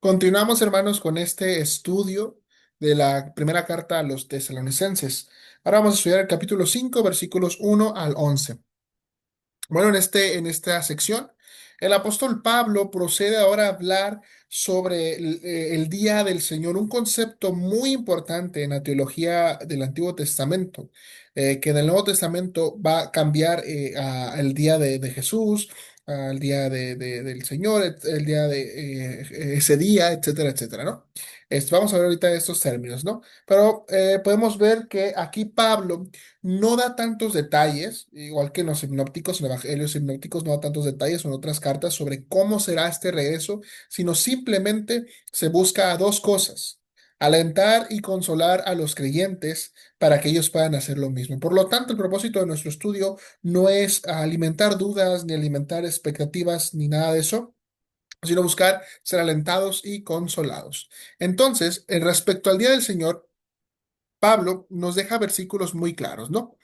Continuamos, hermanos, con este estudio de la primera carta a los tesalonicenses. Ahora vamos a estudiar el capítulo 5, versículos 1 al 11. Bueno, en esta sección, el apóstol Pablo procede ahora a hablar sobre el día del Señor, un concepto muy importante en la teología del Antiguo Testamento, que en el Nuevo Testamento va a cambiar el día de Jesús, al día del Señor, el día de ese día, etcétera, etcétera, ¿no? Vamos a ver ahorita estos términos, ¿no? Pero podemos ver que aquí Pablo no da tantos detalles, igual que en los sinópticos, en los evangelios sinópticos no da tantos detalles o en otras cartas sobre cómo será este regreso, sino simplemente se busca a dos cosas: alentar y consolar a los creyentes para que ellos puedan hacer lo mismo. Por lo tanto, el propósito de nuestro estudio no es alimentar dudas, ni alimentar expectativas, ni nada de eso, sino buscar ser alentados y consolados. Entonces, en respecto al día del Señor, Pablo nos deja versículos muy claros, ¿no?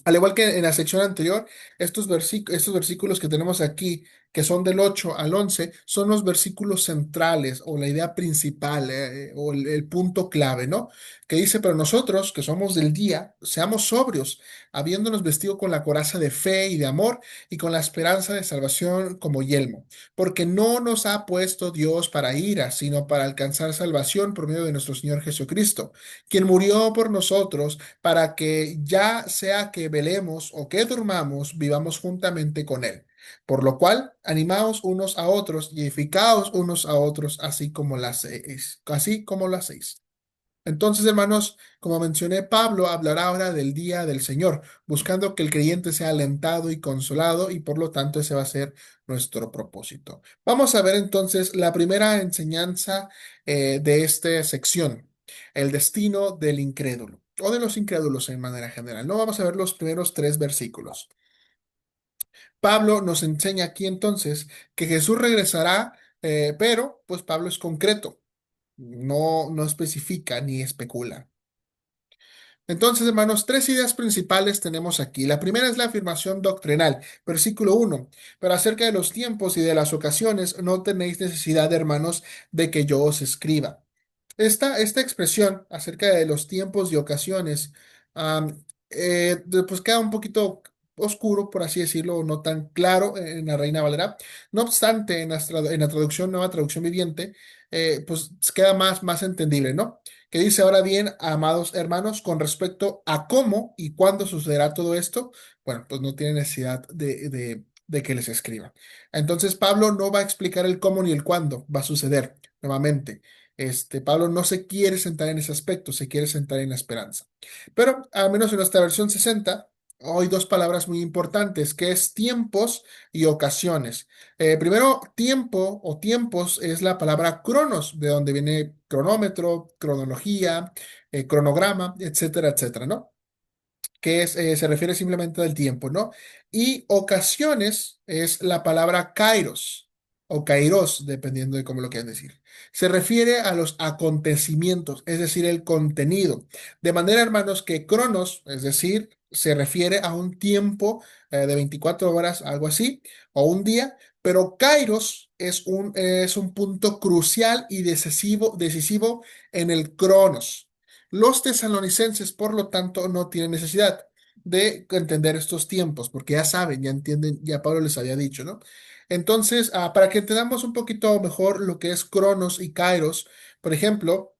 Al igual que en la sección anterior, estos versículos que tenemos aquí, que son del 8 al 11, son los versículos centrales o la idea principal, o el punto clave, ¿no? Que dice, pero nosotros que somos del día, seamos sobrios, habiéndonos vestido con la coraza de fe y de amor y con la esperanza de salvación como yelmo, porque no nos ha puesto Dios para ira, sino para alcanzar salvación por medio de nuestro Señor Jesucristo, quien murió por nosotros para que ya sea que velemos o que durmamos, vivamos juntamente con Él. Por lo cual, animaos unos a otros y edificaos unos a otros, así como lo hacéis. Entonces, hermanos, como mencioné, Pablo hablará ahora del día del Señor, buscando que el creyente sea alentado y consolado, y por lo tanto ese va a ser nuestro propósito. Vamos a ver entonces la primera enseñanza de esta sección: el destino del incrédulo, o de los incrédulos en manera general. No vamos a ver los primeros tres versículos. Pablo nos enseña aquí entonces que Jesús regresará, pero pues Pablo es concreto, no especifica ni especula. Entonces, hermanos, tres ideas principales tenemos aquí. La primera es la afirmación doctrinal, versículo 1. Pero acerca de los tiempos y de las ocasiones, no tenéis necesidad, hermanos, de que yo os escriba. Esta expresión acerca de los tiempos y ocasiones, pues queda un poquito oscuro, por así decirlo, o no tan claro en la Reina Valera. No obstante, en la traducción, nueva traducción viviente, pues queda más entendible, ¿no? Que dice: ahora bien, amados hermanos, con respecto a cómo y cuándo sucederá todo esto, bueno, pues no tiene necesidad de que les escriba. Entonces, Pablo no va a explicar el cómo ni el cuándo va a suceder nuevamente. Pablo no se quiere sentar en ese aspecto, se quiere sentar en la esperanza. Pero, al menos en nuestra versión 60, hay dos palabras muy importantes, que es tiempos y ocasiones. Primero, tiempo o tiempos es la palabra cronos, de donde viene cronómetro, cronología, cronograma, etcétera, etcétera, ¿no? Se refiere simplemente al tiempo, ¿no? Y ocasiones es la palabra kairos o kairos, dependiendo de cómo lo quieran decir. Se refiere a los acontecimientos, es decir, el contenido. De manera, hermanos, que cronos, es decir, se refiere a un tiempo de 24 horas, algo así, o un día, pero kairos es un punto crucial y decisivo en el cronos. Los tesalonicenses, por lo tanto, no tienen necesidad de entender estos tiempos, porque ya saben, ya entienden, ya Pablo les había dicho, ¿no? Entonces, para que entendamos un poquito mejor lo que es Cronos y Kairos, por ejemplo,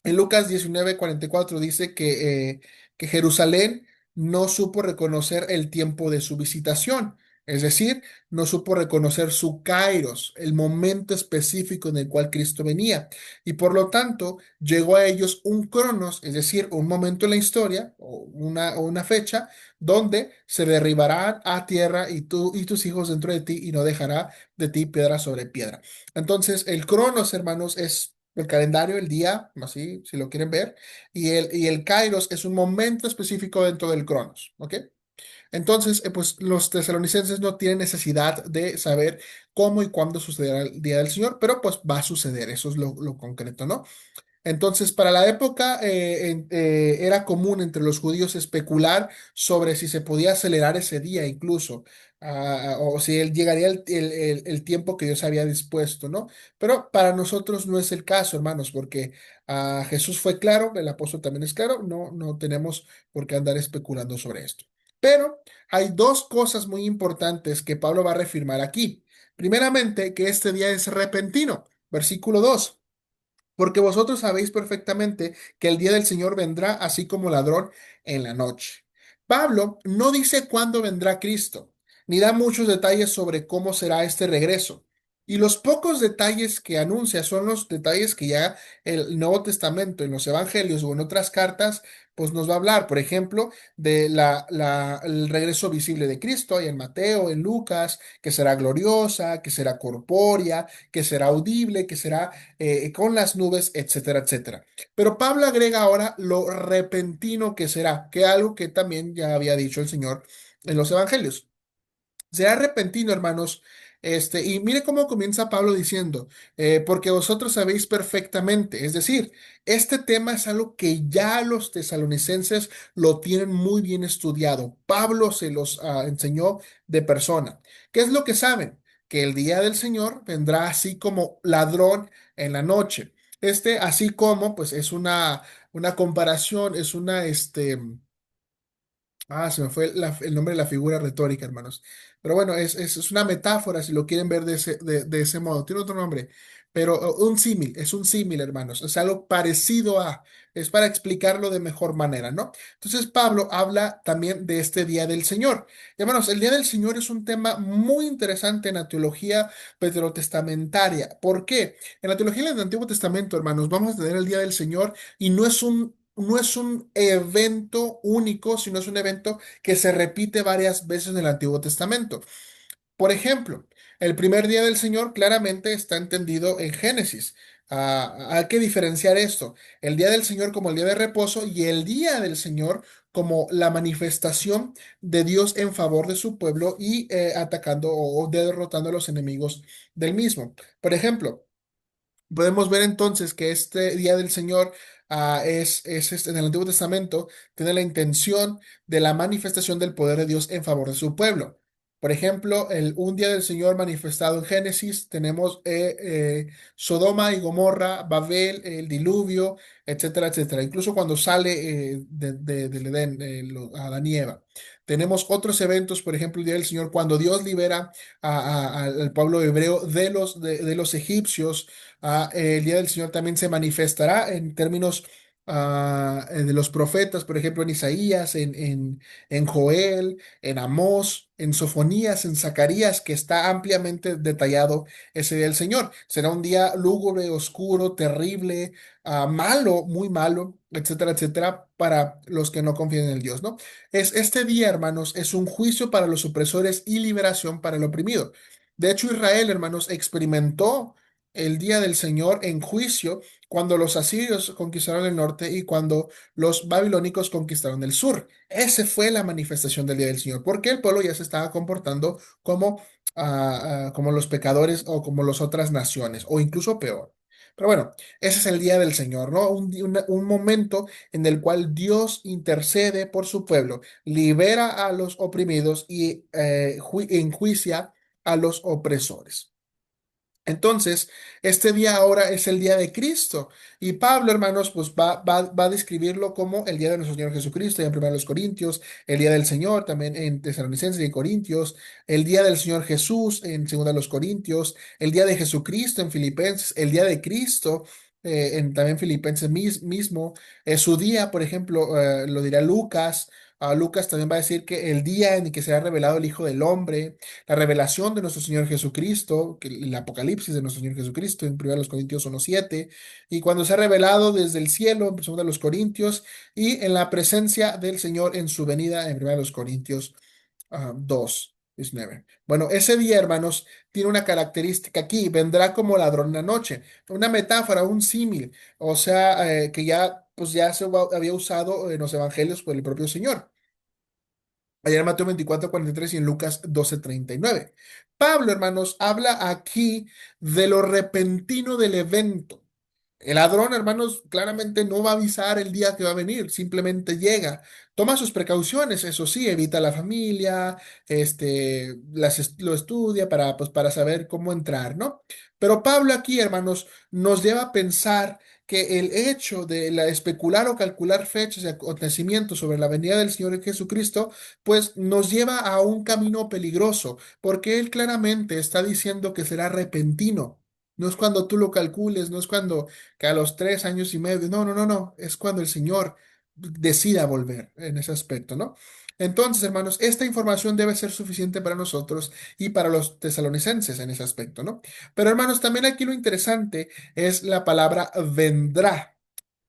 en Lucas 19:44 dice que Jerusalén no supo reconocer el tiempo de su visitación, es decir, no supo reconocer su kairos, el momento específico en el cual Cristo venía. Y por lo tanto, llegó a ellos un cronos, es decir, un momento en la historia o una fecha donde se derribarán a tierra y tú y tus hijos dentro de ti, y no dejará de ti piedra sobre piedra. Entonces, el cronos, hermanos, es el calendario, el día, así, si lo quieren ver, y el kairos es un momento específico dentro del cronos, ¿ok? Entonces, pues los tesalonicenses no tienen necesidad de saber cómo y cuándo sucederá el día del Señor, pero pues va a suceder, eso es lo concreto, ¿no? Entonces, para la época era común entre los judíos especular sobre si se podía acelerar ese día incluso. o si él llegaría el tiempo que Dios había dispuesto, ¿no? Pero para nosotros no es el caso, hermanos, porque Jesús fue claro, el apóstol también es claro, no tenemos por qué andar especulando sobre esto. Pero hay dos cosas muy importantes que Pablo va a reafirmar aquí. Primeramente, que este día es repentino, versículo 2. Porque vosotros sabéis perfectamente que el día del Señor vendrá así como ladrón en la noche. Pablo no dice cuándo vendrá Cristo, ni da muchos detalles sobre cómo será este regreso. Y los pocos detalles que anuncia son los detalles que ya el Nuevo Testamento, en los Evangelios o en otras cartas, pues nos va a hablar. Por ejemplo, de el regreso visible de Cristo, y en Mateo, en Lucas, que será gloriosa, que será corpórea, que será audible, que será con las nubes, etcétera, etcétera. Pero Pablo agrega ahora lo repentino que será, que algo que también ya había dicho el Señor en los evangelios. Será repentino, hermanos. Y mire cómo comienza Pablo diciendo, porque vosotros sabéis perfectamente, es decir, este tema es algo que ya los tesalonicenses lo tienen muy bien estudiado. Pablo se los enseñó de persona. ¿Qué es lo que saben? Que el día del Señor vendrá así como ladrón en la noche. Así como, pues es una comparación, es se me fue el nombre de la figura retórica, hermanos. Pero bueno, es una metáfora si lo quieren ver de ese modo. Tiene otro nombre, pero un símil, es un símil, hermanos. Es algo parecido es para explicarlo de mejor manera, ¿no? Entonces Pablo habla también de este Día del Señor. Y, hermanos, el Día del Señor es un tema muy interesante en la teología veterotestamentaria. ¿Por qué? En la teología del Antiguo Testamento, hermanos, vamos a tener el Día del Señor y no es un evento único, sino es un evento que se repite varias veces en el Antiguo Testamento. Por ejemplo, el primer día del Señor claramente está entendido en Génesis. Hay que diferenciar esto, el día del Señor como el día de reposo y el día del Señor como la manifestación de Dios en favor de su pueblo y atacando o derrotando a los enemigos del mismo. Por ejemplo, podemos ver entonces que este día del Señor en el Antiguo Testamento, tiene la intención de la manifestación del poder de Dios en favor de su pueblo. Por ejemplo, un día del Señor manifestado en Génesis, tenemos Sodoma y Gomorra, Babel, el diluvio, etcétera, etcétera. Incluso cuando sale del Edén, Adán y Eva. Tenemos otros eventos, por ejemplo, el día del Señor, cuando Dios libera al pueblo hebreo de los egipcios. El día del Señor también se manifestará en términos de los profetas, por ejemplo, en Isaías, en Joel, en Amós, en Sofonías, en Zacarías, que está ampliamente detallado ese día del Señor. Será un día lúgubre, oscuro, terrible, malo, muy malo, etcétera, etcétera, para los que no confían en el Dios, ¿no? Este día, hermanos, es un juicio para los opresores y liberación para el oprimido. De hecho, Israel, hermanos, experimentó el día del Señor en juicio cuando los asirios conquistaron el norte y cuando los babilónicos conquistaron el sur. Esa fue la manifestación del día del Señor, porque el pueblo ya se estaba comportando como los pecadores o como las otras naciones, o incluso peor. Pero bueno, ese es el día del Señor, ¿no? Un momento en el cual Dios intercede por su pueblo, libera a los oprimidos y enjuicia a los opresores. Entonces, este día ahora es el día de Cristo. Y Pablo, hermanos, pues va a describirlo como el día de nuestro Señor Jesucristo, ya en 1 Corintios, el día del Señor, también en Tesalonicenses y en Corintios, el día del Señor Jesús en 2 Corintios, el día de Jesucristo en Filipenses, el día de Cristo en también Filipenses mismo, su día, por ejemplo, lo dirá Lucas. Lucas también va a decir que el día en el que será revelado el Hijo del Hombre, la revelación de nuestro Señor Jesucristo, el Apocalipsis de nuestro Señor Jesucristo en 1 Corintios 1:7, y cuando se ha revelado desde el cielo en 2 Corintios, y en la presencia del Señor en su venida en 1 Corintios 2:19. Bueno, ese día, hermanos, tiene una característica aquí, vendrá como ladrón en la noche, una metáfora, un símil, o sea, que ya se había usado en los evangelios por el propio Señor. Allá en Mateo 24:43 y en Lucas 12:39. Pablo, hermanos, habla aquí de lo repentino del evento. El ladrón, hermanos, claramente no va a avisar el día que va a venir, simplemente llega. Toma sus precauciones, eso sí, evita la familia, lo estudia para, pues, para saber cómo entrar, ¿no? Pero Pablo aquí, hermanos, nos lleva a pensar que el hecho de especular o calcular fechas y acontecimientos sobre la venida del Señor Jesucristo, pues nos lleva a un camino peligroso, porque él claramente está diciendo que será repentino. No es cuando tú lo calcules, no es cuando que a los 3 años y medio, no, no, no, no, es cuando el Señor decida volver en ese aspecto, ¿no? Entonces, hermanos, esta información debe ser suficiente para nosotros y para los tesalonicenses en ese aspecto, ¿no? Pero, hermanos, también aquí lo interesante es la palabra vendrá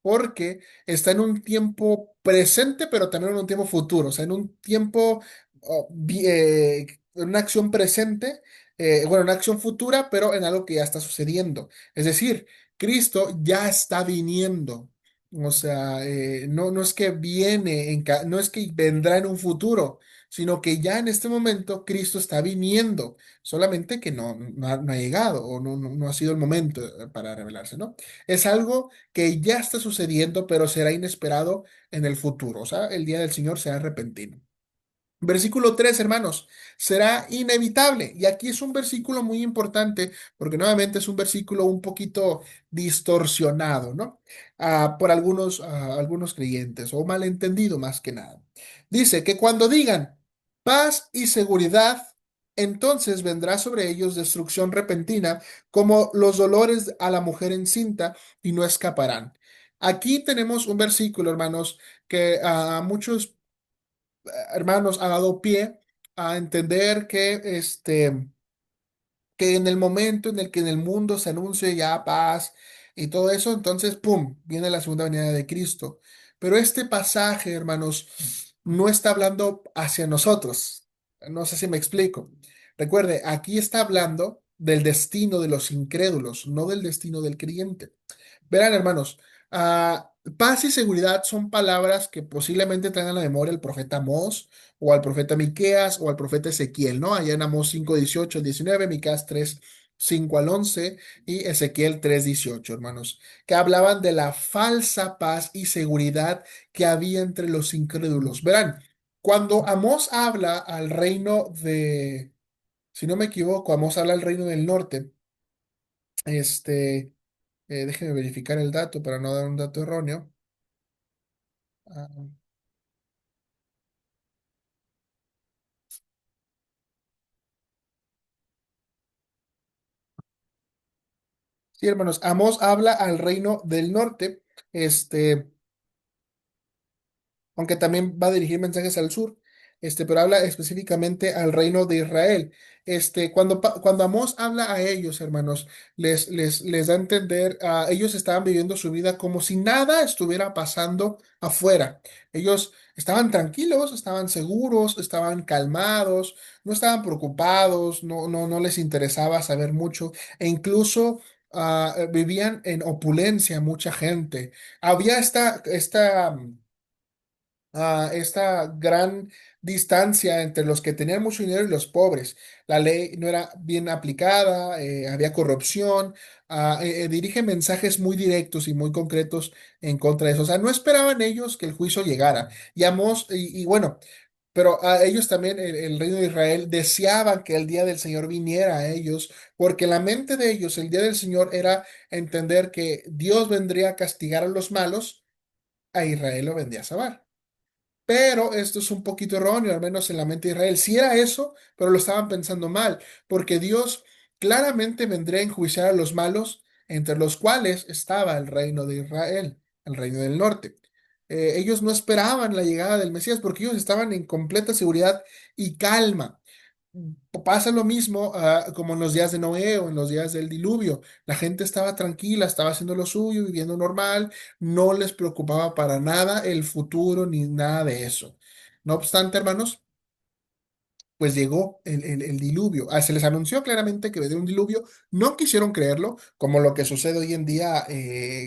porque está en un tiempo presente, pero también en un tiempo futuro, o sea, en un tiempo, en una acción presente, bueno, una acción futura, pero en algo que ya está sucediendo. Es decir, Cristo ya está viniendo. O sea, no, no es que viene, no es que vendrá en un futuro, sino que ya en este momento Cristo está viniendo, solamente que no ha llegado o no ha sido el momento para revelarse, ¿no? Es algo que ya está sucediendo, pero será inesperado en el futuro. O sea, el día del Señor será repentino. Versículo 3, hermanos, será inevitable. Y aquí es un versículo muy importante porque nuevamente es un versículo un poquito distorsionado, ¿no? Por algunos creyentes o malentendido más que nada. Dice que cuando digan paz y seguridad, entonces vendrá sobre ellos destrucción repentina como los dolores a la mujer encinta y no escaparán. Aquí tenemos un versículo, hermanos, que a muchos hermanos, ha dado pie a entender que en el momento en el que en el mundo se anuncie ya paz y todo eso, entonces, ¡pum!, viene la segunda venida de Cristo. Pero este pasaje, hermanos, no está hablando hacia nosotros. No sé si me explico. Recuerde, aquí está hablando del destino de los incrédulos, no del destino del creyente. Verán, hermanos, paz y seguridad son palabras que posiblemente traen a la memoria el profeta Amós, o al profeta Miqueas, o al profeta Ezequiel, ¿no? Allá en Amós 5:18 al 19, Miqueas 3:5 al 11 y Ezequiel 3:18, hermanos, que hablaban de la falsa paz y seguridad que había entre los incrédulos. Verán, cuando Amós habla al reino de, si no me equivoco, Amós habla al reino del norte, este. Déjeme verificar el dato para no dar un dato erróneo. Ah, sí, hermanos, Amós habla al reino del norte, este, aunque también va a dirigir mensajes al sur, pero habla específicamente al reino de Israel. Cuando Amós habla a ellos, hermanos, les da a entender, ellos estaban viviendo su vida como si nada estuviera pasando afuera. Ellos estaban tranquilos, estaban seguros, estaban calmados, no estaban preocupados, no les interesaba saber mucho, e incluso vivían en opulencia mucha gente. Había esta gran distancia entre los que tenían mucho dinero y los pobres. La ley no era bien aplicada, había corrupción, dirige mensajes muy directos y muy concretos en contra de eso. O sea, no esperaban ellos que el juicio llegara. Y bueno, pero a ellos también, el reino de Israel, deseaban que el día del Señor viniera a ellos, porque en la mente de ellos el día del Señor era entender que Dios vendría a castigar a los malos, a Israel lo vendría a salvar. Pero esto es un poquito erróneo, al menos en la mente de Israel. Sí era eso, pero lo estaban pensando mal, porque Dios claramente vendría a enjuiciar a los malos, entre los cuales estaba el reino de Israel, el reino del norte. Ellos no esperaban la llegada del Mesías porque ellos estaban en completa seguridad y calma. Pasa lo mismo como en los días de Noé o en los días del diluvio. La gente estaba tranquila, estaba haciendo lo suyo, viviendo normal, no les preocupaba para nada el futuro ni nada de eso. No obstante, hermanos, pues llegó el diluvio. Se les anunció claramente que vendría un diluvio, no quisieron creerlo, como lo que sucede hoy en día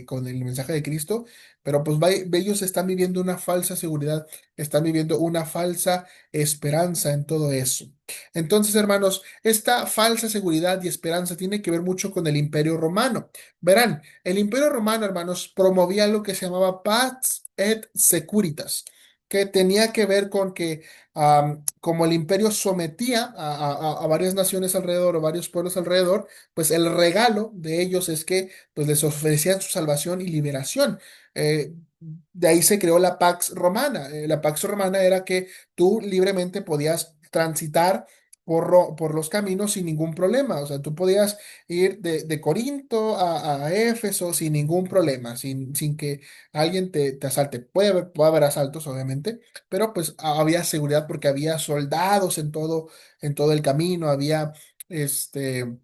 con el mensaje de Cristo, pero pues ellos están viviendo una falsa seguridad, están viviendo una falsa esperanza en todo eso. Entonces, hermanos, esta falsa seguridad y esperanza tiene que ver mucho con el Imperio Romano. Verán, el Imperio Romano, hermanos, promovía lo que se llamaba Pax et Securitas, que tenía que ver con que como el imperio sometía a varias naciones alrededor o varios pueblos alrededor, pues el regalo de ellos es que pues les ofrecían su salvación y liberación. De ahí se creó la Pax Romana. La Pax Romana era que tú libremente podías transitar por los caminos sin ningún problema. O sea, tú podías ir de Corinto a Éfeso sin ningún problema, sin que alguien te asalte. Puede haber asaltos, obviamente, pero pues había seguridad porque había soldados en todo el camino, había este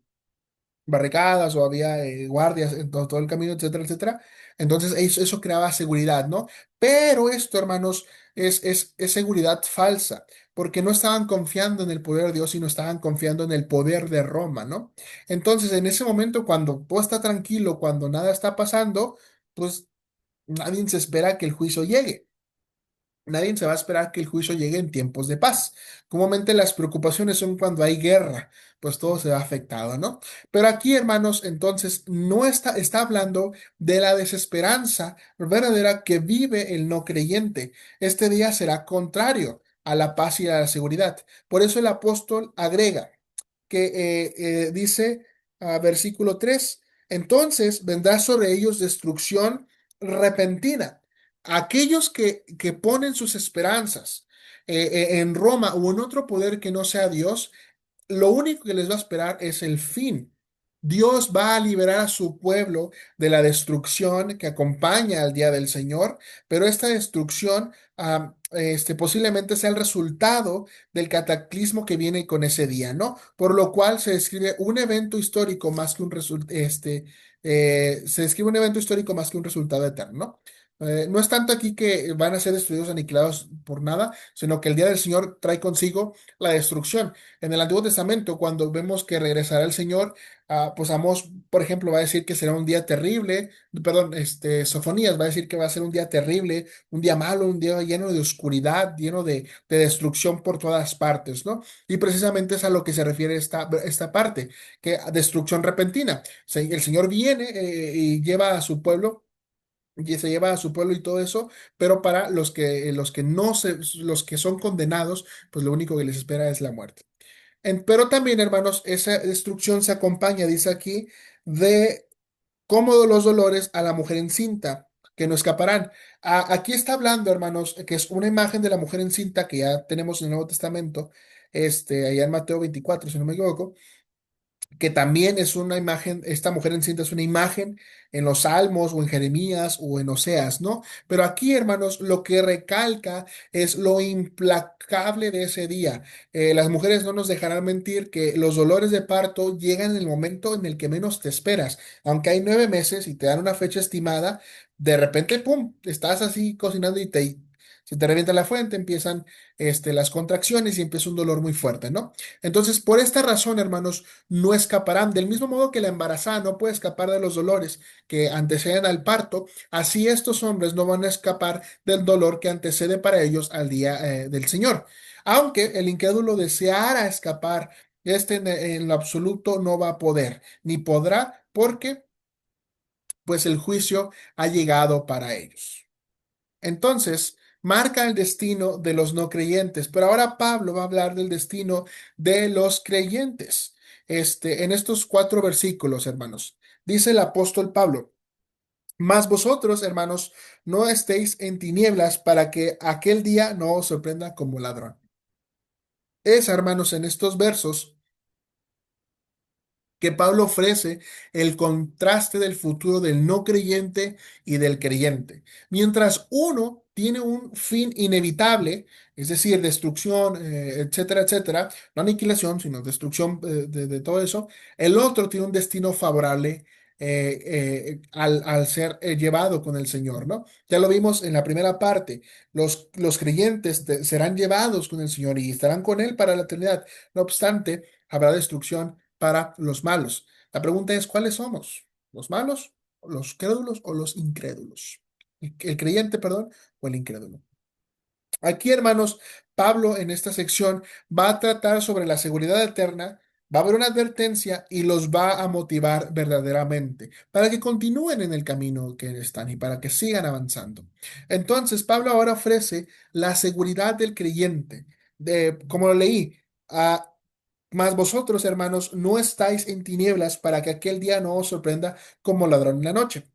barricadas o había guardias en todo el camino, etcétera, etcétera. Entonces eso creaba seguridad, ¿no? Pero esto, hermanos, es seguridad falsa, porque no estaban confiando en el poder de Dios, sino estaban confiando en el poder de Roma, ¿no? Entonces, en ese momento, cuando todo está tranquilo, cuando nada está pasando, pues nadie se espera que el juicio llegue. Nadie se va a esperar que el juicio llegue en tiempos de paz. Comúnmente las preocupaciones son cuando hay guerra, pues todo se va afectado, ¿no? Pero aquí, hermanos, entonces no está hablando de la desesperanza verdadera que vive el no creyente. Este día será contrario a la paz y a la seguridad. Por eso el apóstol agrega que dice, versículo 3: entonces vendrá sobre ellos destrucción repentina. Aquellos que ponen sus esperanzas en Roma o en otro poder que no sea Dios, lo único que les va a esperar es el fin. Dios va a liberar a su pueblo de la destrucción que acompaña al día del Señor, pero esta destrucción posiblemente sea el resultado del cataclismo que viene con ese día, ¿no? Por lo cual se describe un evento histórico más que se describe un evento histórico más que un resultado eterno, ¿no? No es tanto aquí que van a ser destruidos, aniquilados por nada, sino que el día del Señor trae consigo la destrucción. En el Antiguo Testamento, cuando vemos que regresará el Señor, pues Amós, por ejemplo, va a decir que será un día terrible, perdón, Sofonías va a decir que va a ser un día terrible, un día malo, un día lleno de oscuridad, lleno de destrucción por todas partes, ¿no? Y precisamente es a lo que se refiere esta parte, que destrucción repentina. El Señor viene y lleva a su pueblo y se lleva a su pueblo y todo eso, pero para los que son condenados, pues lo único que les espera es la muerte. Pero también, hermanos, esa destrucción se acompaña, dice aquí, de cómodos los dolores a la mujer encinta, que no escaparán. Aquí está hablando, hermanos, que es una imagen de la mujer encinta que ya tenemos en el Nuevo Testamento, allá en Mateo 24 si no me equivoco, que también es una imagen, esta mujer encinta es una imagen en los Salmos o en Jeremías o en Oseas, ¿no? Pero aquí, hermanos, lo que recalca es lo implacable de ese día. Las mujeres no nos dejarán mentir que los dolores de parto llegan en el momento en el que menos te esperas. Aunque hay 9 meses y te dan una fecha estimada, de repente, ¡pum!, estás así cocinando y se te revienta la fuente, empiezan las contracciones y empieza un dolor muy fuerte, ¿no? Entonces, por esta razón, hermanos, no escaparán. Del mismo modo que la embarazada no puede escapar de los dolores que anteceden al parto, así estos hombres no van a escapar del dolor que antecede para ellos al día del Señor. Aunque el incrédulo deseara escapar, en lo absoluto no va a poder, ni podrá, porque pues el juicio ha llegado para ellos. Entonces, marca el destino de los no creyentes, pero ahora Pablo va a hablar del destino de los creyentes. En estos 4 versículos, hermanos, dice el apóstol Pablo: mas vosotros, hermanos, no estéis en tinieblas para que aquel día no os sorprenda como ladrón. Hermanos, en estos versos que Pablo ofrece el contraste del futuro del no creyente y del creyente. Mientras uno tiene un fin inevitable, es decir, destrucción, etcétera, etcétera, no aniquilación, sino destrucción de todo eso, el otro tiene un destino favorable al ser llevado con el Señor, ¿no? Ya lo vimos en la primera parte, los creyentes serán llevados con el Señor y estarán con Él para la eternidad. No obstante, habrá destrucción para los malos. La pregunta es, ¿cuáles somos? ¿Los malos, los crédulos o los incrédulos? El creyente, perdón, o el incrédulo. Aquí, hermanos, Pablo en esta sección va a tratar sobre la seguridad eterna, va a haber una advertencia y los va a motivar verdaderamente para que continúen en el camino que están y para que sigan avanzando. Entonces, Pablo ahora ofrece la seguridad del creyente. Como lo leí, mas vosotros, hermanos, no estáis en tinieblas para que aquel día no os sorprenda como ladrón en la noche.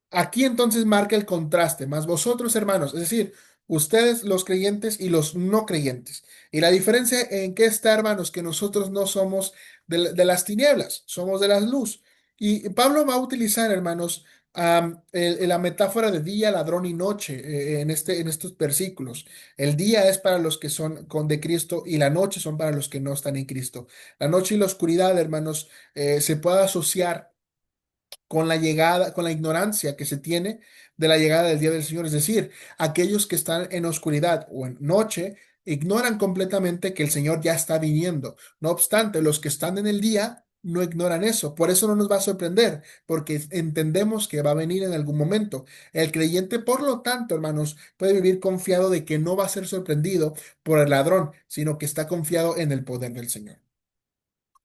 Aquí entonces marca el contraste, más vosotros, hermanos, es decir, ustedes los creyentes y los no creyentes. Y la diferencia en qué está, hermanos, que nosotros no somos de las tinieblas, somos de la luz. Y Pablo va a utilizar, hermanos, la metáfora de día, ladrón y noche en estos versículos. El día es para los que son de Cristo y la noche son para los que no están en Cristo. La noche y la oscuridad, hermanos, se puede asociar con la llegada, con la ignorancia que se tiene de la llegada del día del Señor. Es decir, aquellos que están en oscuridad o en noche ignoran completamente que el Señor ya está viniendo. No obstante, los que están en el día no ignoran eso. Por eso no nos va a sorprender, porque entendemos que va a venir en algún momento. El creyente, por lo tanto, hermanos, puede vivir confiado de que no va a ser sorprendido por el ladrón, sino que está confiado en el poder del Señor.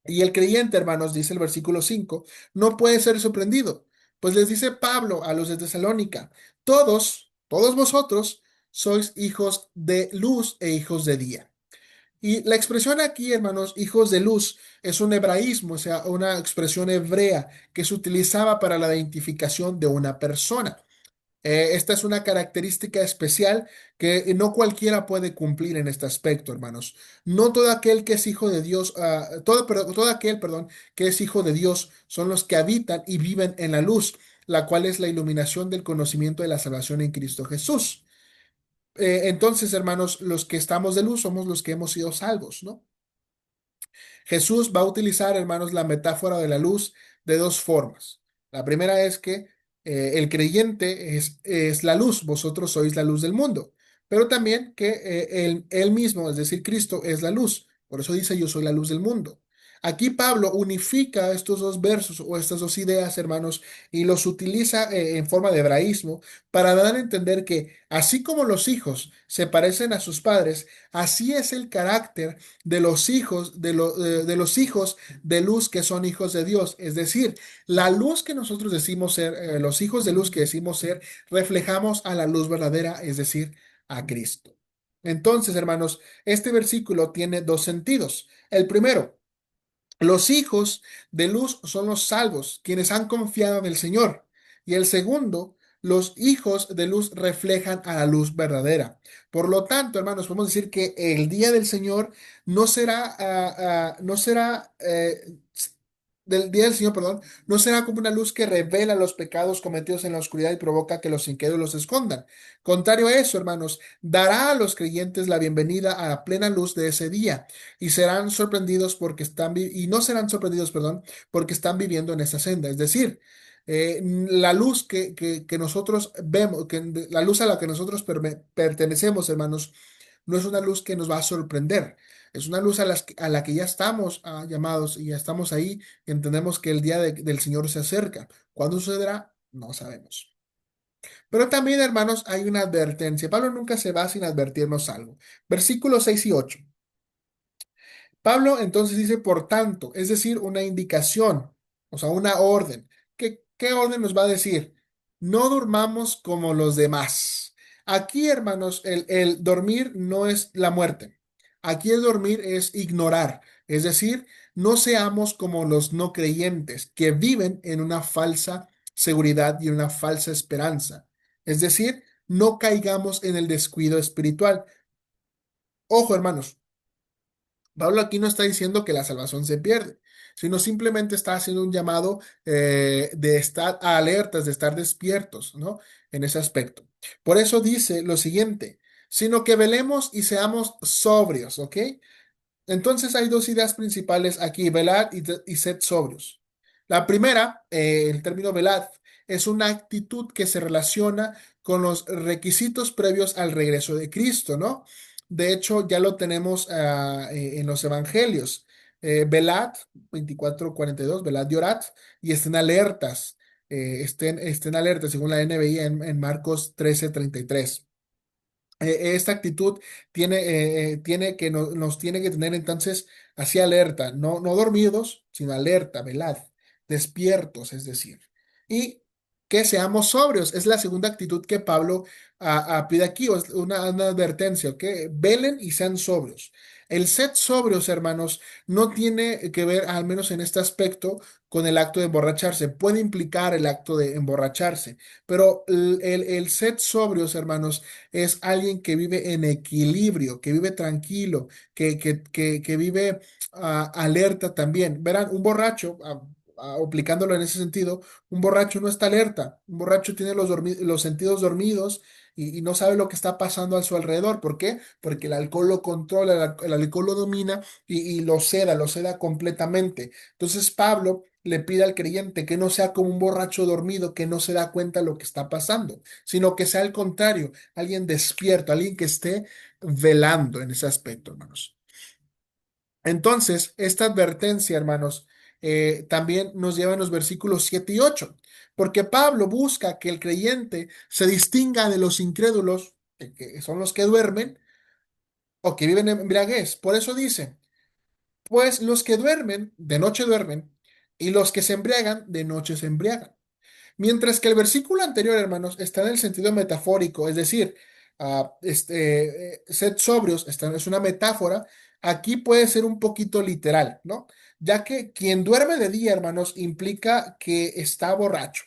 Y el creyente, hermanos, dice el versículo 5, no puede ser sorprendido, pues les dice Pablo a los de Tesalónica, todos vosotros sois hijos de luz e hijos de día. Y la expresión aquí, hermanos, hijos de luz, es un hebraísmo, o sea, una expresión hebrea que se utilizaba para la identificación de una persona. Esta es una característica especial que no cualquiera puede cumplir en este aspecto, hermanos. No todo aquel que es hijo de Dios, todo aquel, perdón, que es hijo de Dios son los que habitan y viven en la luz, la cual es la iluminación del conocimiento de la salvación en Cristo Jesús. Entonces, hermanos, los que estamos de luz somos los que hemos sido salvos, ¿no? Jesús va a utilizar, hermanos, la metáfora de la luz de dos formas. La primera es que el creyente es la luz, vosotros sois la luz del mundo, pero también que él mismo, es decir, Cristo, es la luz. Por eso dice, yo soy la luz del mundo. Aquí Pablo unifica estos dos versos o estas dos ideas, hermanos, y los utiliza en forma de hebraísmo para dar a entender que así como los hijos se parecen a sus padres, así es el carácter de los hijos de los hijos de luz que son hijos de Dios. Es decir, la luz que nosotros decimos ser, los hijos de luz que decimos ser, reflejamos a la luz verdadera, es decir, a Cristo. Entonces, hermanos, este versículo tiene dos sentidos. El primero, los hijos de luz son los salvos, quienes han confiado en el Señor. Y el segundo, los hijos de luz reflejan a la luz verdadera. Por lo tanto, hermanos, podemos decir que el día del Señor no será del día del Señor, perdón, no será como una luz que revela los pecados cometidos en la oscuridad y provoca que los incrédulos se escondan. Contrario a eso, hermanos, dará a los creyentes la bienvenida a la plena luz de ese día y serán sorprendidos porque y no serán sorprendidos, perdón, porque están viviendo en esa senda. Es decir, la luz que nosotros vemos, la luz a la que nosotros pertenecemos, hermanos, no es una luz que nos va a sorprender. Es una luz a la que ya estamos llamados y ya estamos ahí y entendemos que el día del Señor se acerca. ¿Cuándo sucederá? No sabemos. Pero también, hermanos, hay una advertencia. Pablo nunca se va sin advertirnos algo. Versículos 6 y 8. Pablo entonces dice, por tanto, es decir, una indicación, o sea, una orden. ¿Qué orden nos va a decir? No durmamos como los demás. Aquí, hermanos, el dormir no es la muerte. Aquí el dormir es ignorar. Es decir, no seamos como los no creyentes que viven en una falsa seguridad y en una falsa esperanza. Es decir, no caigamos en el descuido espiritual. Ojo, hermanos. Pablo aquí no está diciendo que la salvación se pierde, sino simplemente está haciendo un llamado de estar alertas, de estar despiertos, ¿no? En ese aspecto. Por eso dice lo siguiente, sino que velemos y seamos sobrios, ¿ok? Entonces hay dos ideas principales aquí, velar y sed sobrios. La primera, el término velad, es una actitud que se relaciona con los requisitos previos al regreso de Cristo, ¿no? De hecho, ya lo tenemos en los evangelios. Velad, 24:42, velad y orad, y estén alertas, estén alertas, según la NBI en Marcos 13:33. Esta actitud tiene que nos tiene que tener entonces así alerta, no dormidos, sino alerta, velad, despiertos, es decir. Y que seamos sobrios. Es la segunda actitud que Pablo pide aquí, o es una advertencia, que velen y sean sobrios. El ser sobrios, hermanos, no tiene que ver, al menos en este aspecto, con el acto de emborracharse. Puede implicar el acto de emborracharse, pero el ser sobrios, hermanos, es alguien que vive en equilibrio, que vive tranquilo, que vive alerta también. Verán, un borracho, aplicándolo en ese sentido, un borracho no está alerta, un borracho tiene los sentidos dormidos y no sabe lo que está pasando a su alrededor. ¿Por qué? Porque el alcohol lo controla, el alcohol lo domina y lo ceda completamente. Entonces Pablo le pide al creyente que no sea como un borracho dormido que no se da cuenta de lo que está pasando, sino que sea al contrario, alguien despierto, alguien que esté velando en ese aspecto, hermanos. Entonces, esta advertencia, hermanos, también nos lleva en los versículos 7 y 8, porque Pablo busca que el creyente se distinga de los incrédulos, que son los que duermen o que viven en embriaguez. Por eso dice, pues los que duermen, de noche duermen, y los que se embriagan, de noche se embriagan. Mientras que el versículo anterior, hermanos, está en el sentido metafórico, es decir, sed sobrios, es una metáfora, aquí puede ser un poquito literal, ¿no? Ya que quien duerme de día, hermanos, implica que está borracho.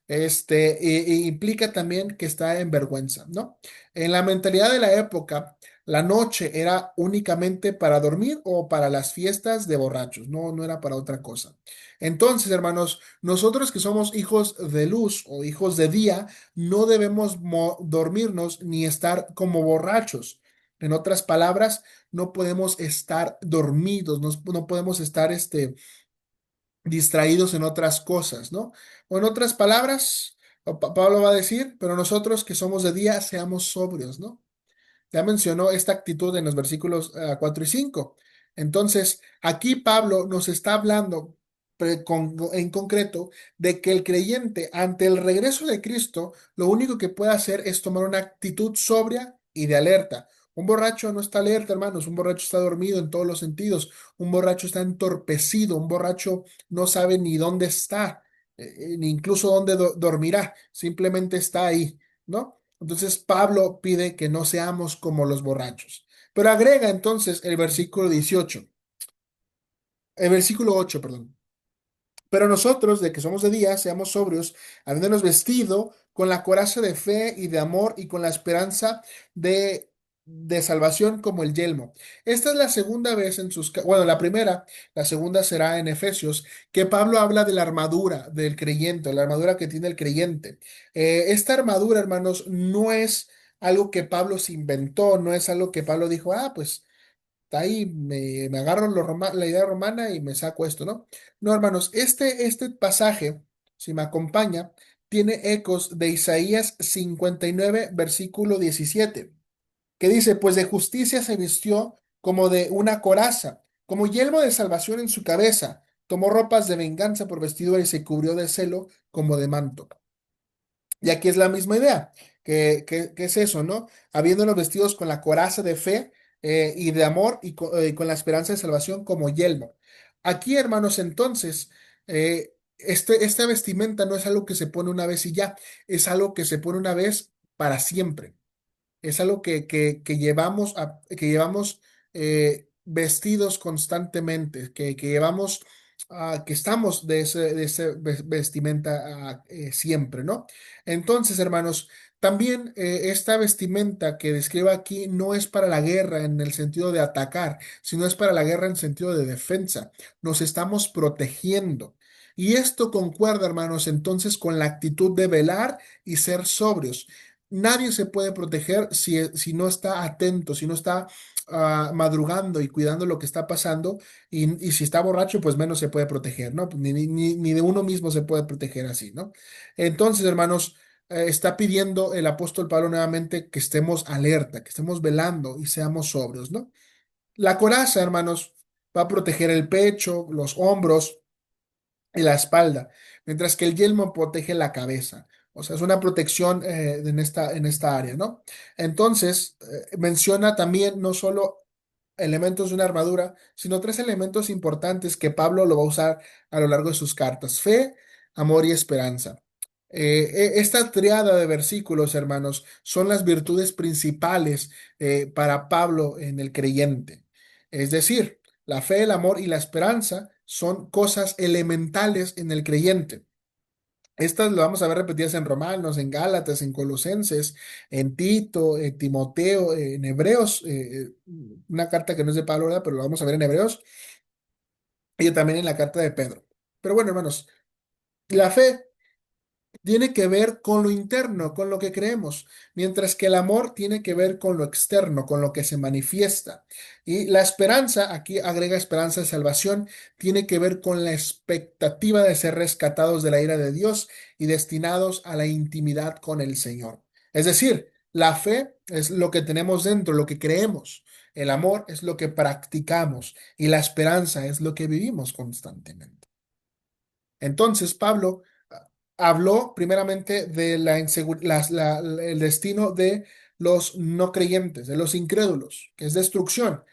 Implica también que está en vergüenza, ¿no? En la mentalidad de la época, la noche era únicamente para dormir o para las fiestas de borrachos, no era para otra cosa. Entonces, hermanos, nosotros que somos hijos de luz o hijos de día, no debemos dormirnos ni estar como borrachos. En otras palabras, no podemos estar dormidos, no podemos estar distraídos en otras cosas, ¿no? O en otras palabras, Pablo va a decir, pero nosotros que somos de día, seamos sobrios, ¿no? Ya mencionó esta actitud en los versículos 4 y 5. Entonces, aquí Pablo nos está hablando en concreto de que el creyente ante el regreso de Cristo, lo único que puede hacer es tomar una actitud sobria y de alerta. Un borracho no está alerta, hermanos, un borracho está dormido en todos los sentidos, un borracho está entorpecido, un borracho no sabe ni dónde está, ni incluso dónde dormirá, simplemente está ahí, ¿no? Entonces Pablo pide que no seamos como los borrachos. Pero agrega entonces el versículo 8, perdón. Pero nosotros, de que somos de día, seamos sobrios, habiéndonos vestido con la coraza de fe y de amor y con la esperanza de salvación como el yelmo. Esta es la segunda vez bueno, la primera, la segunda será en Efesios, que Pablo habla de la armadura del creyente, la armadura que tiene el creyente. Esta armadura, hermanos, no es algo que Pablo se inventó, no es algo que Pablo dijo, pues está ahí, me agarro la idea romana y me saco esto, ¿no? No, hermanos, este pasaje, si me acompaña, tiene ecos de Isaías 59, versículo 17, que dice, pues de justicia se vistió como de una coraza, como yelmo de salvación en su cabeza, tomó ropas de venganza por vestidura y se cubrió de celo como de manto. Y aquí es la misma idea, que es eso, ¿no? Habiéndonos vestidos con la coraza de fe y de amor con la esperanza de salvación como yelmo. Aquí, hermanos, entonces, esta vestimenta no es algo que se pone una vez y ya, es algo que se pone una vez para siempre. Es algo que llevamos vestidos constantemente, que llevamos, que estamos de ese vestimenta siempre, ¿no? Entonces, hermanos, también esta vestimenta que describo aquí no es para la guerra en el sentido de atacar, sino es para la guerra en sentido de defensa. Nos estamos protegiendo. Y esto concuerda, hermanos, entonces con la actitud de velar y ser sobrios. Nadie se puede proteger si no está atento, si no está madrugando y cuidando lo que está pasando, y si está borracho, pues menos se puede proteger, ¿no? Ni de uno mismo se puede proteger así, ¿no? Entonces, hermanos, está pidiendo el apóstol Pablo nuevamente que estemos alerta, que estemos velando y seamos sobrios, ¿no? La coraza, hermanos, va a proteger el pecho, los hombros y la espalda, mientras que el yelmo protege la cabeza. O sea, es una protección en esta área, ¿no? Entonces, menciona también no solo elementos de una armadura, sino tres elementos importantes que Pablo lo va a usar a lo largo de sus cartas: fe, amor y esperanza. Esta triada de versículos, hermanos, son las virtudes principales para Pablo en el creyente. Es decir, la fe, el amor y la esperanza son cosas elementales en el creyente. Estas lo vamos a ver repetidas en Romanos, en Gálatas, en Colosenses, en Tito, en Timoteo, en Hebreos, una carta que no es de Pablo, ¿verdad? Pero lo vamos a ver en Hebreos, y también en la carta de Pedro. Pero bueno, hermanos, la fe tiene que ver con lo interno, con lo que creemos, mientras que el amor tiene que ver con lo externo, con lo que se manifiesta. Y la esperanza, aquí agrega esperanza de salvación, tiene que ver con la expectativa de ser rescatados de la ira de Dios y destinados a la intimidad con el Señor. Es decir, la fe es lo que tenemos dentro, lo que creemos. El amor es lo que practicamos y la esperanza es lo que vivimos constantemente. Entonces, Pablo habló primeramente de el destino de los no creyentes, de los incrédulos, que es destrucción.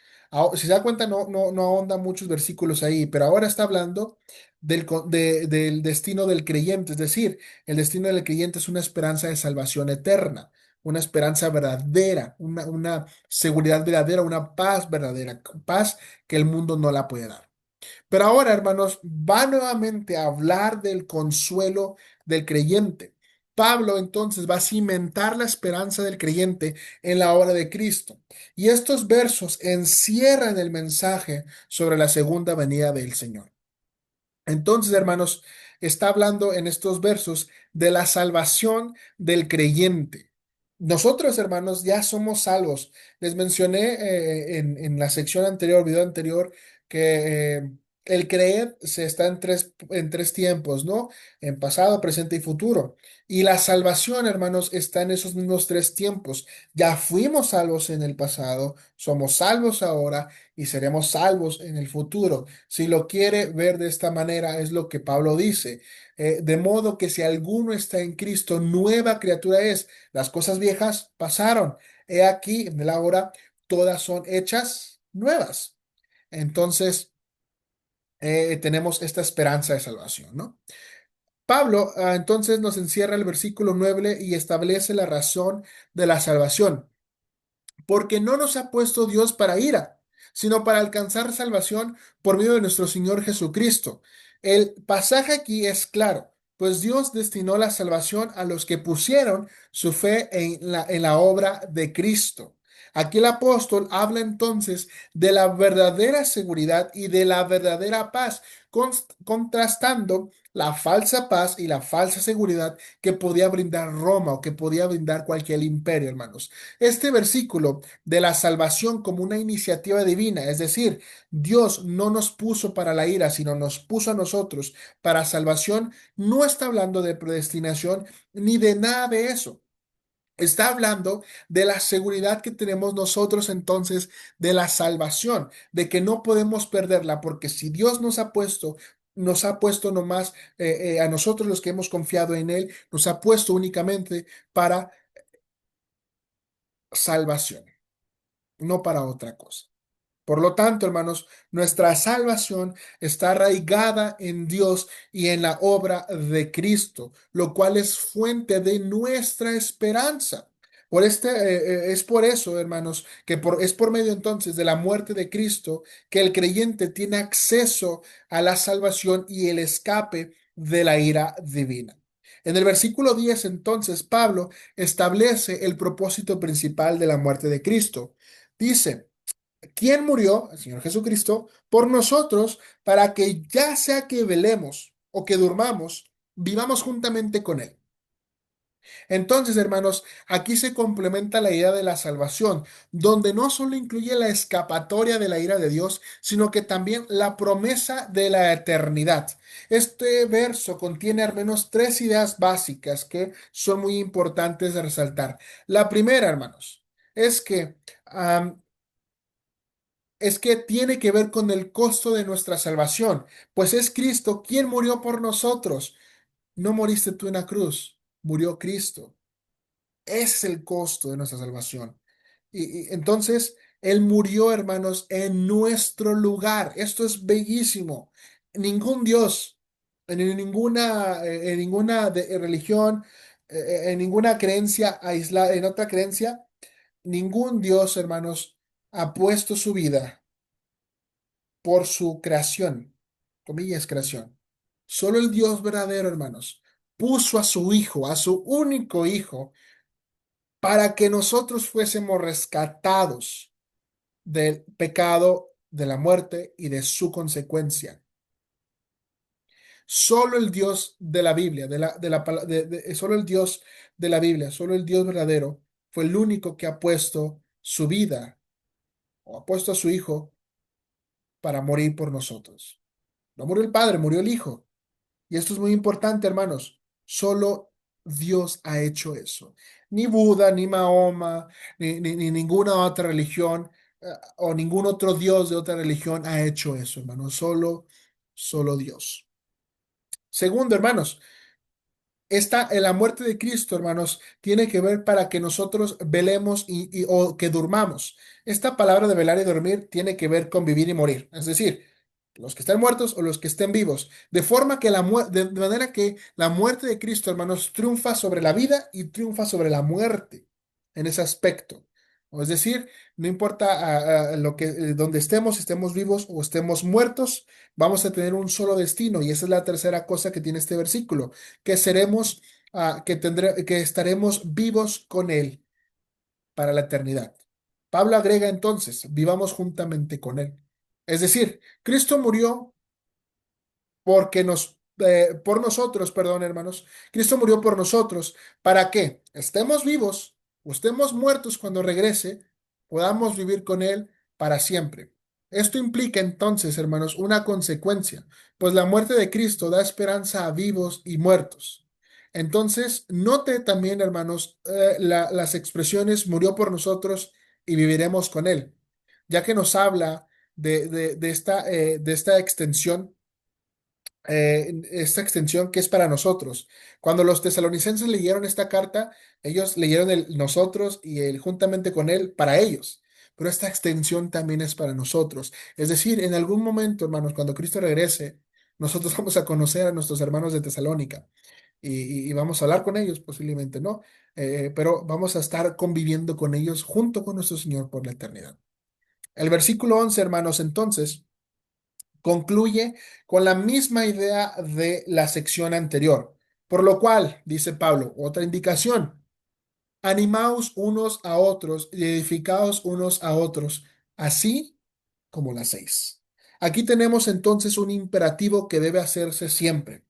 Si se da cuenta, no ahonda muchos versículos ahí, pero ahora está hablando del destino del creyente, es decir, el destino del creyente es una esperanza de salvación eterna, una esperanza verdadera, una seguridad verdadera, una paz verdadera, paz que el mundo no la puede dar. Pero ahora, hermanos, va nuevamente a hablar del consuelo del creyente. Pablo entonces va a cimentar la esperanza del creyente en la obra de Cristo. Y estos versos encierran el mensaje sobre la segunda venida del Señor. Entonces, hermanos, está hablando en estos versos de la salvación del creyente. Nosotros, hermanos, ya somos salvos. Les mencioné en la sección anterior, video anterior, que el creer se está en tres tiempos, ¿no? En pasado, presente y futuro. Y la salvación, hermanos, está en esos mismos tres tiempos. Ya fuimos salvos en el pasado, somos salvos ahora y seremos salvos en el futuro. Si lo quiere ver de esta manera, es lo que Pablo dice. De modo que si alguno está en Cristo, nueva criatura es. Las cosas viejas pasaron. He aquí, en el ahora, todas son hechas nuevas. Entonces, tenemos esta esperanza de salvación, ¿no? Pablo, entonces nos encierra el versículo 9 y establece la razón de la salvación, porque no nos ha puesto Dios para ira, sino para alcanzar salvación por medio de nuestro Señor Jesucristo. El pasaje aquí es claro, pues Dios destinó la salvación a los que pusieron su fe en la obra de Cristo. Aquí el apóstol habla entonces de la verdadera seguridad y de la verdadera paz, contrastando la falsa paz y la falsa seguridad que podía brindar Roma o que podía brindar cualquier imperio, hermanos. Este versículo de la salvación como una iniciativa divina, es decir, Dios no nos puso para la ira, sino nos puso a nosotros para salvación, no está hablando de predestinación ni de nada de eso. Está hablando de la seguridad que tenemos nosotros entonces de la salvación, de que no podemos perderla, porque si Dios nos ha puesto nomás a nosotros los que hemos confiado en Él, nos ha puesto únicamente para salvación, no para otra cosa. Por lo tanto, hermanos, nuestra salvación está arraigada en Dios y en la obra de Cristo, lo cual es fuente de nuestra esperanza. Es por eso, hermanos, es por medio entonces de la muerte de Cristo que el creyente tiene acceso a la salvación y el escape de la ira divina. En el versículo 10, entonces, Pablo establece el propósito principal de la muerte de Cristo. Dice, ¿quién murió? El Señor Jesucristo, por nosotros, para que ya sea que velemos o que durmamos, vivamos juntamente con Él. Entonces, hermanos, aquí se complementa la idea de la salvación, donde no solo incluye la escapatoria de la ira de Dios, sino que también la promesa de la eternidad. Este verso contiene al menos tres ideas básicas que son muy importantes de resaltar. La primera, hermanos, es que tiene que ver con el costo de nuestra salvación, pues es Cristo quien murió por nosotros. No moriste tú en la cruz, murió Cristo. Ese es el costo de nuestra salvación. Y entonces, Él murió, hermanos, en nuestro lugar. Esto es bellísimo. Ningún Dios, religión, en ninguna creencia aislada, en otra creencia, ningún Dios, hermanos, ha puesto su vida por su creación, comillas, creación. Solo el Dios verdadero, hermanos, puso a su Hijo, a su único Hijo, para que nosotros fuésemos rescatados del pecado, de la muerte y de su consecuencia. Solo el Dios de la Biblia, solo el Dios de la Biblia, solo el Dios verdadero, fue el único que ha puesto su vida o ha puesto a su Hijo para morir por nosotros. No murió el Padre, murió el Hijo. Y esto es muy importante, hermanos. Solo Dios ha hecho eso. Ni Buda, ni Mahoma, ni ninguna otra religión o ningún otro Dios de otra religión ha hecho eso, hermanos. Solo Dios. Segundo, hermanos, en la muerte de Cristo, hermanos, tiene que ver para que nosotros velemos o que durmamos. Esta palabra de velar y dormir tiene que ver con vivir y morir. Es decir, los que estén muertos o los que estén vivos. De forma que de manera que la muerte de Cristo, hermanos, triunfa sobre la vida y triunfa sobre la muerte en ese aspecto. O es decir, no importa donde estemos, estemos vivos o estemos muertos, vamos a tener un solo destino. Y esa es la tercera cosa que tiene este versículo, que seremos, que estaremos vivos con Él para la eternidad. Pablo agrega entonces, vivamos juntamente con Él. Es decir, Cristo murió por nosotros, perdón, hermanos. Cristo murió por nosotros para que estemos vivos o estemos muertos cuando regrese, podamos vivir con Él para siempre. Esto implica entonces, hermanos, una consecuencia, pues la muerte de Cristo da esperanza a vivos y muertos. Entonces, note también, hermanos, las expresiones murió por nosotros y viviremos con Él, ya que nos habla de esta extensión esta extensión que es para nosotros. Cuando los tesalonicenses leyeron esta carta, ellos leyeron el nosotros y el juntamente con él para ellos. Pero esta extensión también es para nosotros. Es decir, en algún momento, hermanos, cuando Cristo regrese, nosotros vamos a conocer a nuestros hermanos de Tesalónica y vamos a hablar con ellos, posiblemente, ¿no? Pero vamos a estar conviviendo con ellos junto con nuestro Señor por la eternidad. El versículo 11, hermanos, entonces concluye con la misma idea de la sección anterior. Por lo cual, dice Pablo, otra indicación, animaos unos a otros y edificaos unos a otros, así como las seis. Aquí tenemos entonces un imperativo que debe hacerse siempre.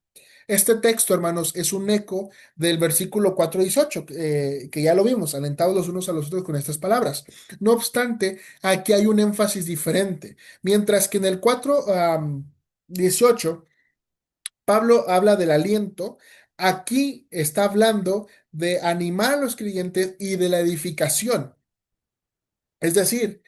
Este texto, hermanos, es un eco del versículo 4:18, que ya lo vimos, alentados los unos a los otros con estas palabras. No obstante, aquí hay un énfasis diferente. Mientras que en el 4:18, Pablo habla del aliento, aquí está hablando de animar a los creyentes y de la edificación. Es decir,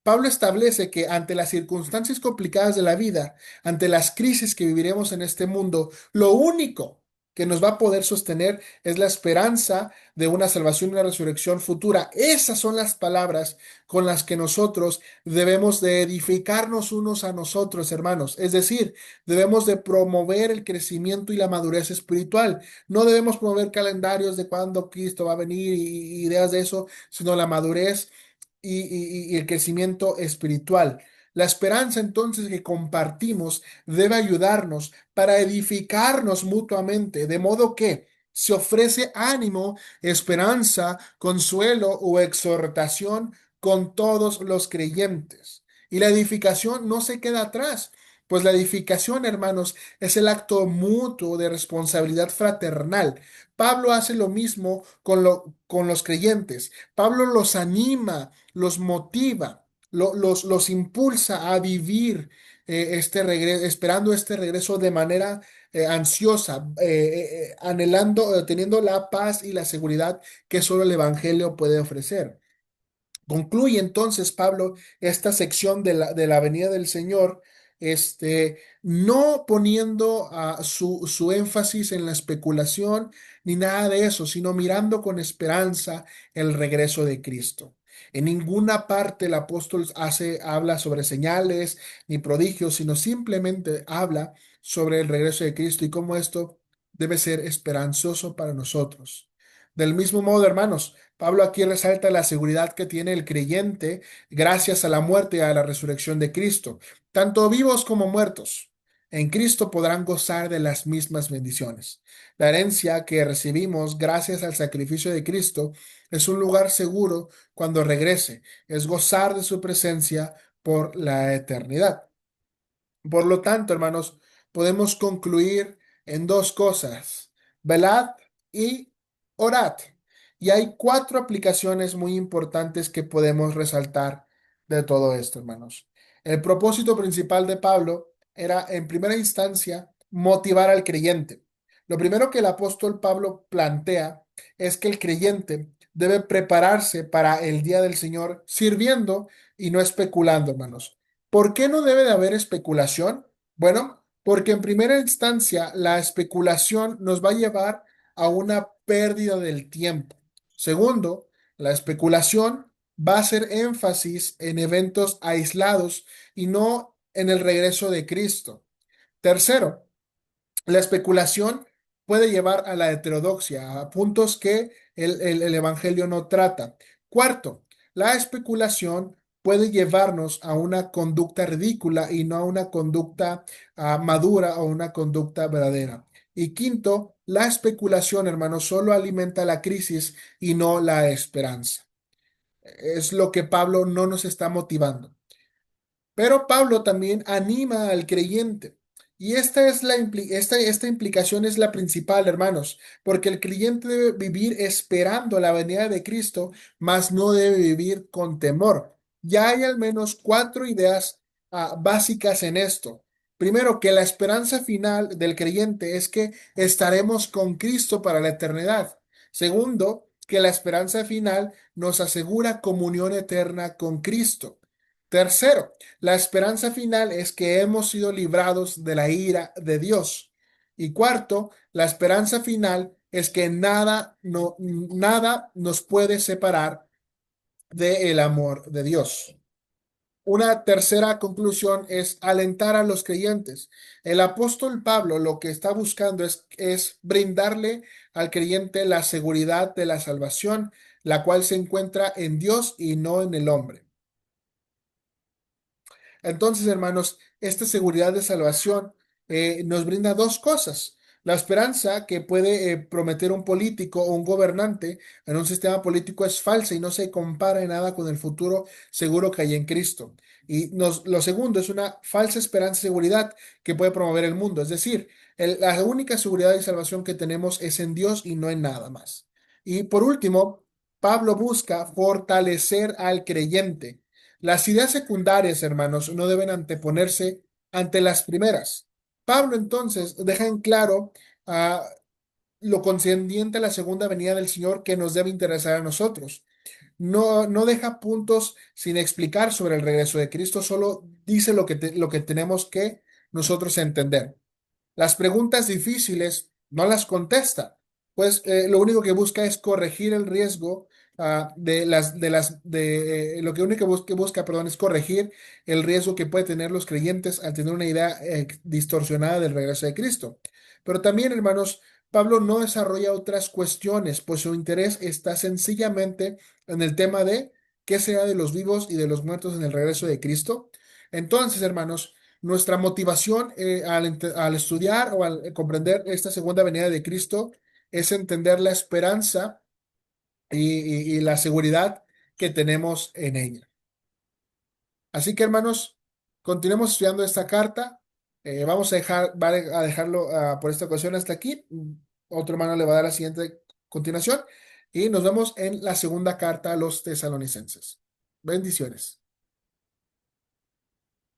Pablo establece que ante las circunstancias complicadas de la vida, ante las crisis que viviremos en este mundo, lo único que nos va a poder sostener es la esperanza de una salvación y una resurrección futura. Esas son las palabras con las que nosotros debemos de edificarnos unos a nosotros, hermanos. Es decir, debemos de promover el crecimiento y la madurez espiritual. No debemos promover calendarios de cuándo Cristo va a venir y ideas de eso, sino la madurez y el crecimiento espiritual. La esperanza entonces que compartimos debe ayudarnos para edificarnos mutuamente, de modo que se ofrece ánimo, esperanza, consuelo o exhortación con todos los creyentes. Y la edificación no se queda atrás, Pues la edificación, hermanos, es el acto mutuo de responsabilidad fraternal. Pablo hace lo mismo con los creyentes. Pablo los anima, los motiva, los impulsa a vivir este regreso, esperando este regreso de manera ansiosa, anhelando, teniendo la paz y la seguridad que solo el Evangelio puede ofrecer. Concluye entonces Pablo esta sección de la venida del Señor, no poniendo su énfasis en la especulación ni nada de eso, sino mirando con esperanza el regreso de Cristo. En ninguna parte el apóstol habla sobre señales ni prodigios, sino simplemente habla sobre el regreso de Cristo y cómo esto debe ser esperanzoso para nosotros. Del mismo modo, hermanos, Pablo aquí resalta la seguridad que tiene el creyente gracias a la muerte y a la resurrección de Cristo. Tanto vivos como muertos en Cristo podrán gozar de las mismas bendiciones. La herencia que recibimos gracias al sacrificio de Cristo es un lugar seguro cuando regrese, es gozar de su presencia por la eternidad. Por lo tanto, hermanos, podemos concluir en dos cosas: velad y orad. Y hay cuatro aplicaciones muy importantes que podemos resaltar de todo esto, hermanos. El propósito principal de Pablo era, en primera instancia, motivar al creyente. Lo primero que el apóstol Pablo plantea es que el creyente debe prepararse para el día del Señor sirviendo y no especulando, hermanos. ¿Por qué no debe de haber especulación? Bueno, porque en primera instancia la especulación nos va a llevar a una pérdida del tiempo. Segundo, la especulación va a hacer énfasis en eventos aislados y no en el regreso de Cristo. Tercero, la especulación puede llevar a la heterodoxia, a puntos que el Evangelio no trata. Cuarto, la especulación puede llevarnos a una conducta ridícula y no a una conducta madura o una conducta verdadera. Y quinto, la especulación, hermanos, solo alimenta la crisis y no la esperanza. Es lo que Pablo no nos está motivando. Pero Pablo también anima al creyente. Y esta implicación es la principal, hermanos, porque el creyente debe vivir esperando la venida de Cristo, mas no debe vivir con temor. Ya hay al menos cuatro ideas básicas en esto. Primero, que la esperanza final del creyente es que estaremos con Cristo para la eternidad. Segundo, que la esperanza final nos asegura comunión eterna con Cristo. Tercero, la esperanza final es que hemos sido librados de la ira de Dios. Y cuarto, la esperanza final es que nada nos puede separar del amor de Dios. Una tercera conclusión es alentar a los creyentes. El apóstol Pablo lo que está buscando es brindarle al creyente la seguridad de la salvación, la cual se encuentra en Dios y no en el hombre. Entonces, hermanos, esta seguridad de salvación nos brinda dos cosas. La esperanza que puede prometer un político o un gobernante en un sistema político es falsa y no se compara en nada con el futuro seguro que hay en Cristo. Lo segundo es una falsa esperanza y seguridad que puede promover el mundo. Es decir, la única seguridad y salvación que tenemos es en Dios y no en nada más. Y por último, Pablo busca fortalecer al creyente. Las ideas secundarias, hermanos, no deben anteponerse ante las primeras. Pablo entonces deja en claro ah, lo concerniente a la segunda venida del Señor que nos debe interesar a nosotros. No deja puntos sin explicar sobre el regreso de Cristo, solo dice lo que tenemos que nosotros entender. Las preguntas difíciles no las contesta, pues lo único que busca es corregir el riesgo lo que único que busca, perdón, es corregir el riesgo que puede tener los creyentes al tener una idea distorsionada del regreso de Cristo. Pero también, hermanos, Pablo no desarrolla otras cuestiones, pues su interés está sencillamente en el tema de qué será de los vivos y de los muertos en el regreso de Cristo. Entonces, hermanos, nuestra motivación al estudiar o al comprender esta segunda venida de Cristo es entender la esperanza y la seguridad que tenemos en ella. Así que, hermanos, continuemos estudiando esta carta Vamos a a dejarlo por esta ocasión hasta aquí. Otro hermano le va a dar la siguiente continuación y nos vemos en la segunda carta a los tesalonicenses. Bendiciones.